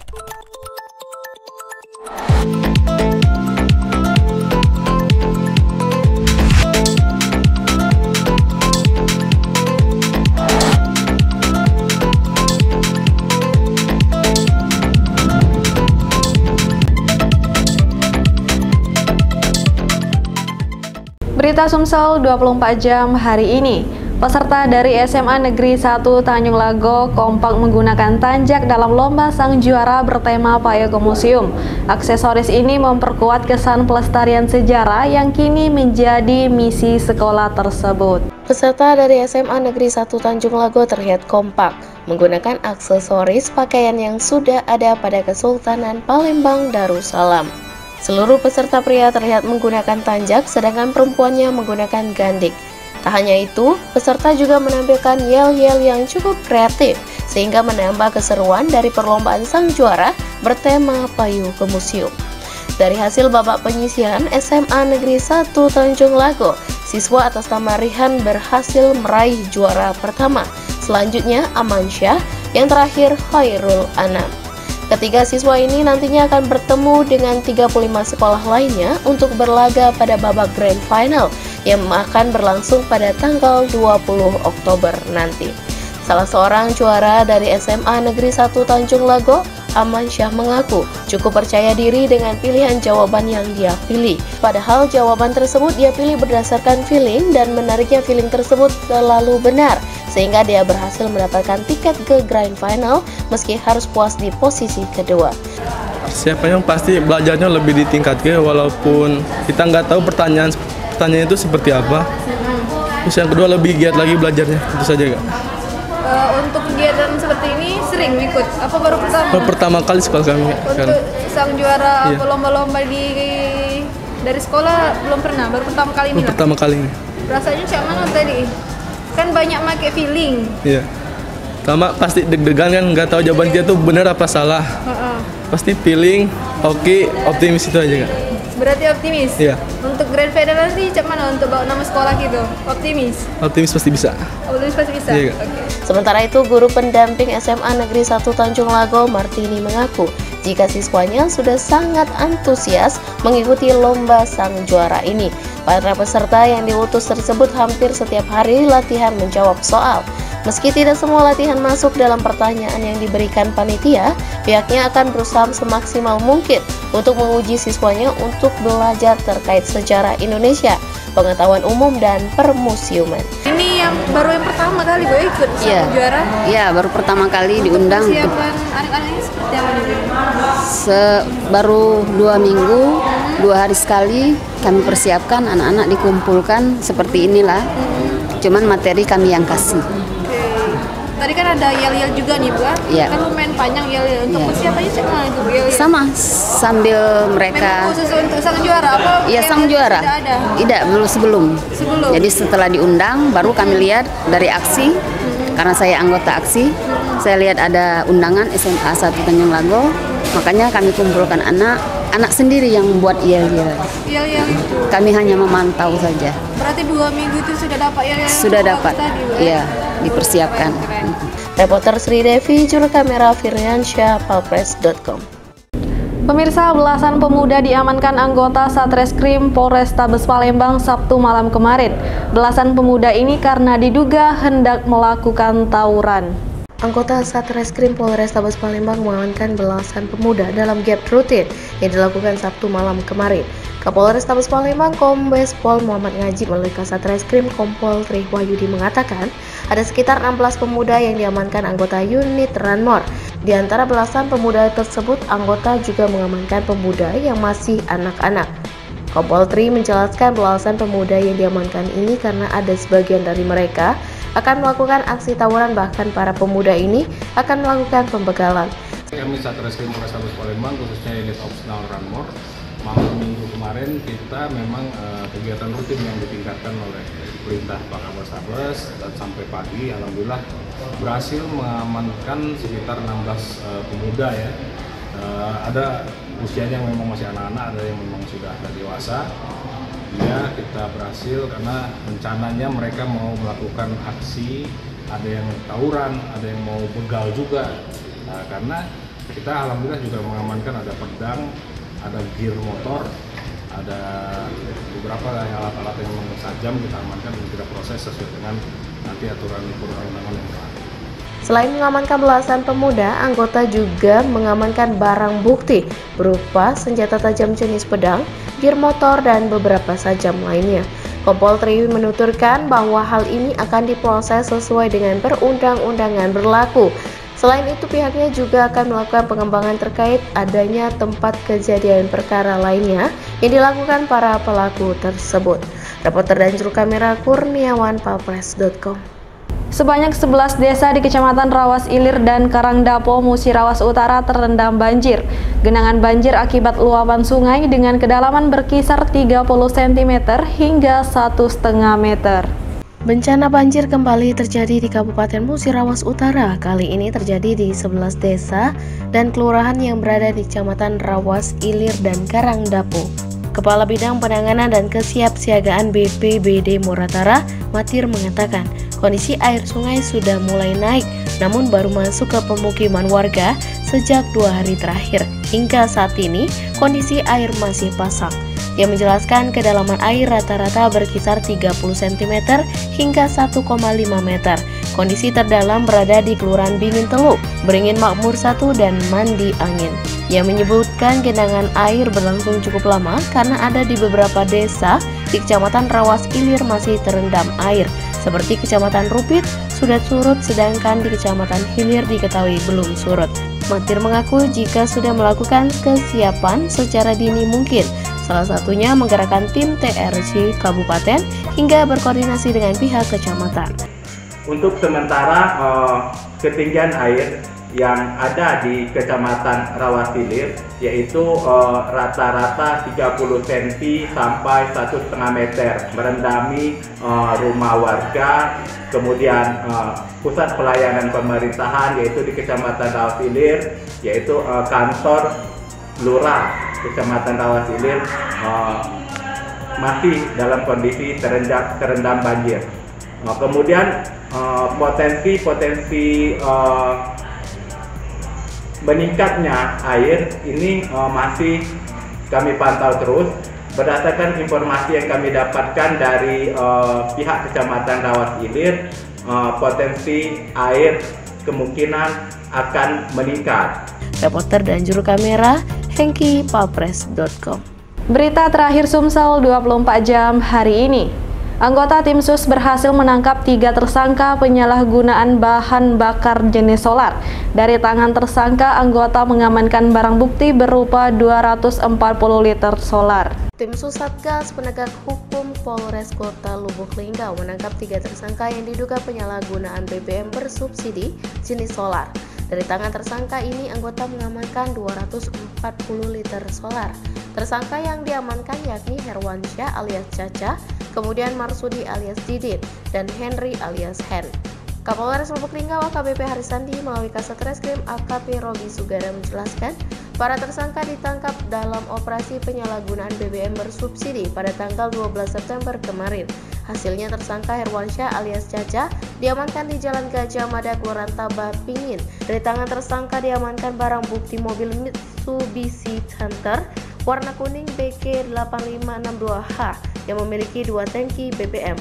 Berita Sumsel 24 jam hari ini. Peserta dari SMA Negeri 1 Tanjung Lago kompak menggunakan tanjak dalam lomba sang juara bertema Payung Museum. Aksesoris ini memperkuat kesan pelestarian sejarah yang kini menjadi misi sekolah tersebut. Peserta dari SMA Negeri 1 Tanjung Lago terlihat kompak menggunakan aksesoris pakaian yang sudah ada pada Kesultanan Palembang Darussalam. Seluruh peserta pria terlihat menggunakan tanjak, sedangkan perempuannya menggunakan gandik. Tak hanya itu, peserta juga menampilkan yel-yel yang cukup kreatif, sehingga menambah keseruan dari perlombaan sang juara bertema Payung Museum. Dari hasil babak penyisihan SMA Negeri 1 Tanjung Lago, siswa atas nama Rihan berhasil meraih juara pertama. Selanjutnya Amansyah, yang terakhir Khairul Anam. Ketiga siswa ini nantinya akan bertemu dengan 35 sekolah lainnya untuk berlaga pada babak Grand Final yang akan berlangsung pada tanggal 20 Oktober nanti. Salah seorang juara dari SMA Negeri 1 Tanjung Lago, Amansyah, mengaku cukup percaya diri dengan pilihan jawaban yang dia pilih. Padahal jawaban tersebut dia pilih berdasarkan feeling, dan menariknya feeling tersebut selalu benar, sehingga dia berhasil mendapatkan tiket ke Grand Final meski harus puas di posisi kedua. Siapa yang pasti belajarnya lebih ditingkatkan, walaupun kita nggak tahu pertanyaan itu seperti apa. Terus yang kedua lebih giat lagi belajarnya, itu saja Kak. Untuk kegiatan seperti ini sering ikut? Apa baru pertama? Baru pertama kali sekolah kami. Untuk sang juara iya, lomba-lomba dari sekolah belum pernah, baru pertama kali ini. Pertama kali ini. Rasanya cak mana tadi? Kan banyak pakai feeling. Iya. Pertama pasti deg-degan kan, nggak tahu jawaban dia tuh benar apa salah. Pasti feeling, oke, optimis itu aja Kak. Berarti optimis? Iya. Untuk Grand Final nanti cak mana untuk bawa nama sekolah gitu? Optimis? Optimis pasti bisa. Optimis pasti bisa? Iya, okay. Sementara itu, guru pendamping SMA Negeri 1 Tanjung Lago, Martini, mengaku jika siswanya sudah sangat antusias mengikuti lomba sang juara ini. Para peserta yang diutus tersebut hampir setiap hari latihan menjawab soal. Meski tidak semua latihan masuk dalam pertanyaan yang diberikan panitia, pihaknya akan berusaha semaksimal mungkin untuk menguji siswanya untuk belajar terkait sejarah Indonesia, pengetahuan umum, dan permusiuman. Ini yang pertama kali gue ikut juara? Iya, baru pertama kali diundang. Persiapan anak-anaknya seperti apa nih? Baru 2 minggu, 2 hari sekali kami persiapkan, anak-anak dikumpulkan seperti inilah. Cuman materi kami yang kasih. Tadi kan ada yel-yel juga nih Bu, ya. Kan lumayan panjang yel-yel. Untuk persiapannya cuma itu Bu, yel-yel. Sama, sambil mereka. Memang khusus untuk sang juara apa? Iya, sang juara. Tidak, sebelum. Jadi setelah diundang, baru kami lihat dari aksi. Karena saya anggota aksi, saya lihat ada undangan SMA 1 Tanjung Lago, makanya kami kumpulkan anak sendiri yang membuat yel-yel. Yel-yel itu? Kami hanya memantau saja. Berarti 2 minggu itu sudah dapat yel-yel? Sudah dapat, iya, dipersiapkan. Keren. Reporter Sri Devi, juru kamera Firyansyah, palpres.com. Pemirsa, belasan pemuda diamankan anggota Satreskrim Polrestabes Palembang Sabtu malam kemarin. Belasan pemuda ini karena diduga hendak melakukan tawuran. Anggota Satreskrim Polrestabes Palembang mengamankan belasan pemuda dalam gap rutin yang dilakukan Sabtu malam kemarin. Kapolres Tabes Palembang Kombes Pol Muhammad Ngajib melalui Kasatreskrim Kompol Tri Wahyudi mengatakan ada sekitar 16 pemuda yang diamankan anggota unit Ranmor. Di antara belasan pemuda tersebut, anggota juga mengamankan pemuda yang masih anak-anak. Kompol Tri menjelaskan belasan pemuda yang diamankan ini karena ada sebagian dari mereka akan melakukan aksi tawuran, bahkan para pemuda ini akan melakukan pembegalan. Kami Satreskrim Polrestabes Palembang khususnya unit opsional Ranmor, malam minggu kemarin kita memang kegiatan rutin yang ditingkatkan oleh perintah Pak Kapolres dan sampai pagi alhamdulillah berhasil mengamankan sekitar 16 pemuda ya. Ada usianya yang memang masih anak-anak, ada yang memang sudah dewasa. Ya, kita berhasil karena rencananya mereka mau melakukan aksi, ada yang tawuran, ada yang mau begal juga. Karena Kita alhamdulillah juga mengamankan ada pedang, ada gear motor, ada beberapa alat-alat yang tajam kita amankan dan kita proses sesuai dengan nanti aturan perundang-undangan yang berlaku. Selain mengamankan belasan pemuda, anggota juga mengamankan barang bukti berupa senjata tajam jenis pedang, gear motor, dan beberapa sajam lainnya. Kompol Triwi menuturkan bahwa hal ini akan diproses sesuai dengan perundang-undangan berlaku. Selain itu, pihaknya juga akan melakukan pengembangan terkait adanya tempat kejadian perkara lainnya yang dilakukan para pelaku tersebut. Reporter dan juru kamera Kurniawan, Palpres.com. Sebanyak 11 desa di Kecamatan Rawas Ilir dan Karangdapo, Musirawas Utara terendam banjir. Genangan banjir akibat luapan sungai dengan kedalaman berkisar 30 cm hingga 1,5 meter. Bencana banjir kembali terjadi di Kabupaten Musirawas Utara. Kali ini terjadi di 11 desa dan kelurahan yang berada di Kecamatan Rawas Ilir dan Karangdapo. Kepala Bidang Penanganan dan Kesiapsiagaan BPBD Muratara, Matir, mengatakan kondisi air sungai sudah mulai naik, namun baru masuk ke pemukiman warga sejak 2 hari terakhir. Hingga saat ini, kondisi air masih pasang. Ia menjelaskan kedalaman air rata-rata berkisar 30 cm hingga 1,5 meter. Kondisi terdalam berada di Kelurahan Bingin Teluk, Beringin Makmur 1, dan Mandi Angin. Ia menyebutkan genangan air berlangsung cukup lama karena ada di beberapa desa di Kecamatan Rawas Ilir masih terendam air, seperti Kecamatan Rupit sudah surut, sedangkan di Kecamatan Hilir diketahui belum surut. Matir mengaku jika sudah melakukan kesiapan secara dini mungkin, salah satunya menggerakkan tim TRC Kabupaten hingga berkoordinasi dengan pihak kecamatan. Untuk sementara ketinggian air yang ada di Kecamatan Rawas Ilir yaitu rata-rata 30 cm sampai 1,5 meter, merendami rumah warga, kemudian pusat pelayanan pemerintahan yaitu di Kecamatan Rawas Ilir, yaitu kantor Lurah Kecamatan Rawas Ilir masih dalam kondisi terendam banjir. Kemudian potensi meningkatnya air ini masih kami pantau terus berdasarkan informasi yang kami dapatkan dari pihak Kecamatan Rawas Ilir. Potensi air kemungkinan akan meningkat. Reporter dan juru kamera Hengki, Palpres.com. Berita terakhir Sumsel 24 jam hari ini. Anggota tim SUS berhasil menangkap 3 tersangka penyalahgunaan bahan bakar jenis solar. Dari tangan tersangka, anggota mengamankan barang bukti berupa 240 liter solar. Tim SUS Satgas Penegak Hukum Polres Kota Lubuk Linggau menangkap 3 tersangka yang diduga penyalahgunaan BBM bersubsidi jenis solar. Dari tangan tersangka ini, anggota mengamankan 240 liter solar. Tersangka yang diamankan yakni Herwansyah alias Caca, kemudian Marsudi alias Didit, dan Henry alias Hen. Kapolres Lubuk Linggau AKBP Harisandi melalui Kasat Reskrim AKP Robi Sugada menjelaskan, para tersangka ditangkap dalam operasi penyalahgunaan BBM bersubsidi pada tanggal 12 September kemarin. Hasilnya tersangka Herwansyah alias Caca diamankan di Jalan Gajah Mada, Kelurahan Tabah, Pingin. Dari tangan tersangka diamankan barang bukti mobil Mitsubishi Hunter warna kuning BG8562H yang memiliki 2 tangki BBM,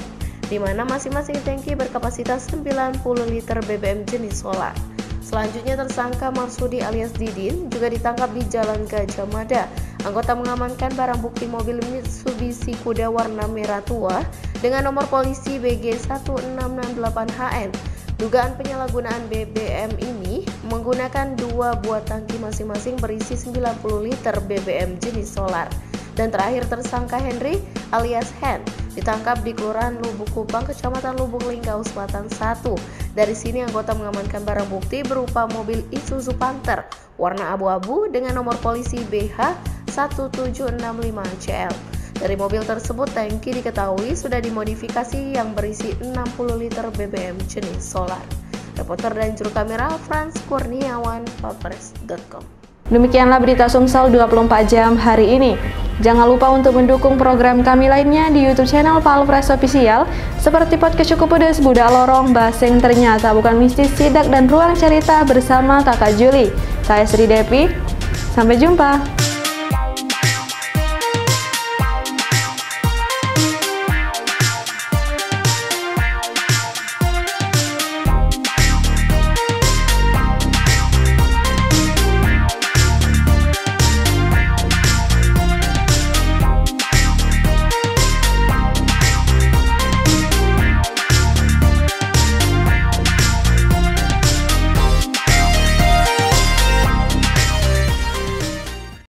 di mana masing-masing tangki berkapasitas 90 liter BBM jenis solar. Selanjutnya tersangka Marsudi alias Didin juga ditangkap di Jalan Gajah Mada. Anggota mengamankan barang bukti mobil Mitsubishi Kuda warna merah tua dengan nomor polisi BG1668HN. Dugaan penyalahgunaan BBM ini menggunakan 2 buah tangki masing-masing berisi 90 liter BBM jenis solar. Dan terakhir tersangka Henry alias Hen ditangkap di Kelurahan Lubuk Kupang, Kecamatan Lubuk Linggau Selatan 1. Dari sini anggota mengamankan barang bukti berupa mobil Isuzu Panther warna abu-abu dengan nomor polisi BH1765CL. Dari mobil tersebut, tangki diketahui sudah dimodifikasi yang berisi 60 liter BBM jenis solar. Reporter dan juru kamera Frans Kurniawan, Palpres.com. Demikianlah berita Sumsel 24 jam hari ini. Jangan lupa untuk mendukung program kami lainnya di YouTube channel Palpres Official seperti podcast Cukup Pedes, Budak Lorong, Basing Ternyata Bukan Mistis, Sidak, dan Ruang Cerita bersama Kakak Juli. Saya Sri Devi, sampai jumpa.